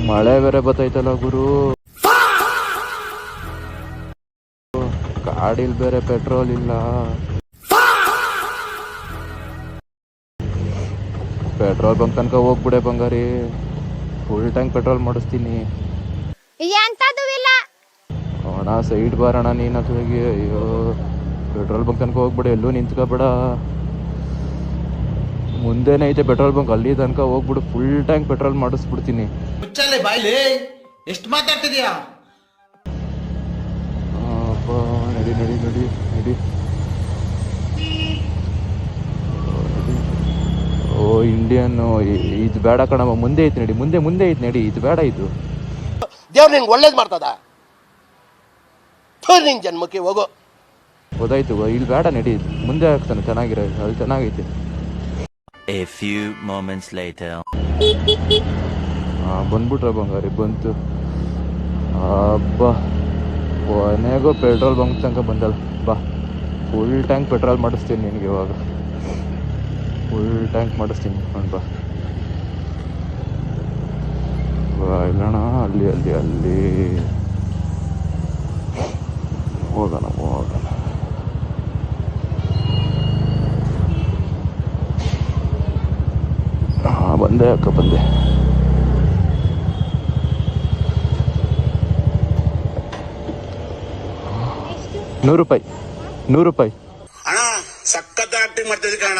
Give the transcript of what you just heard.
ಮಳೆ ಬೇರೆ ಬತ್ತೈತಲ್ಲ ಗುರು, ಗಾಡಿಲ್ ಬೇರೆ ಪೆಟ್ರೋಲ್ ಇಲ್ಲ. ಪೆಟ್ರೋಲ್ ಬಂಕ್ ತನಕ ಹೋಗ್ಬಿಡೆ ಬಂಗಾರಿ, ಫುಲ್ ಟ್ಯಾಂಕ್ ಪೆಟ್ರೋಲ್ ಮಾಡಿಸ್ತೀನಿ. ಅಣ್ಣ ಸೈಡ್ ಬಾರಣ ನೀನು ಅದ್ರಾಗೆ. ಅಯ್ಯೋ ಪೆಟ್ರೋಲ್ ಬಂಕ್ ತನಕ ಹೋಗ್ಬಿಡೆ, ಎಲ್ಲೂ ನಿಂತ್ಕೋಬೇಡ. ಮುಂದೆನೇ ಐತೆ ಪೆಟ್ರೋಲ್ ಬಂಕ್, ಅಲ್ಲಿ ತನಕ ಹೋಗ್ಬಿಡು, ಫುಲ್ ಟ್ಯಾಂಕ್ ಪೆಟ್ರೋಲ್ ಮಾಡಿಸ್ಬಿಡ್ತೀನಿ. ಎಷ್ಟು ಮಾತಾಡ್ತಿದ್ಯಾ? ನಡಿ ನಡಿ ನಡಿ ನಡಿ. ಓ ಇಂಡಿಯನ್, ಇದು ಬೇಡ ಕಣಮ್ಮ, ಮುಂದೆ ಐತೆ ನಡಿ, ಮುಂದೆ ಐತೆ ನಡಿ, ಇದು ಬೇಡ. ಇದು ದೇವ್ರು ನಿಂಗೆ ಒಳ್ಳೇದು ಮಾಡ್ತದ, ನಿಂಗೆ ಜನ್ಮಕ್ಕೆ ಹೋಗೋ. ಗೊತ್ತಾಯ್ತು, ಇಲ್ಲಿ ಬೇಡ ನಡಿ, ಮುಂದೆ ಆಗ್ತಾನೆ ಚೆನ್ನಾಗಿರೋ, ಅಲ್ಲಿ ಚೆನ್ನಾಗೈತೆ. A few moments later. ಬಂದ್ಬಿಟ್ರೆ ಬಂಗಾರಿ, ಬಂತು. ಅಬ್ಬಾ ಕೊನೆಗೂ ಪೆಟ್ರೋಲ್ ಬಂಕ್ ತನಕ ಬಂದಲ್ಲ. ಬಾ, ಫುಲ್ ಟ್ಯಾಂಕ್ ಪೆಟ್ರೋಲ್ ಮಾಡಿಸ್ತೀನಿ ನಿನಗೆ ಇವಾಗ, ಫುಲ್ ಟ್ಯಾಂಕ್ ಮಾಡಿಸ್ತೀನಿ. ಬಾ ಬಾ, ಇಲ್ಲಣ್ಣ ಅಲ್ಲಿ ಅಲ್ಲಿ ಅಲ್ಲಿ ಹೋಗೋಣ. ಬಂದೆ ಅಕ್ಕ, ಬಂದೆ. ₹100 ಅಣ್ಣ, ಸಖತ್ ಆಕ್ಟಿಂಗ್ ಮಾಡ್ತಿದ್ದೆ ಕಣ.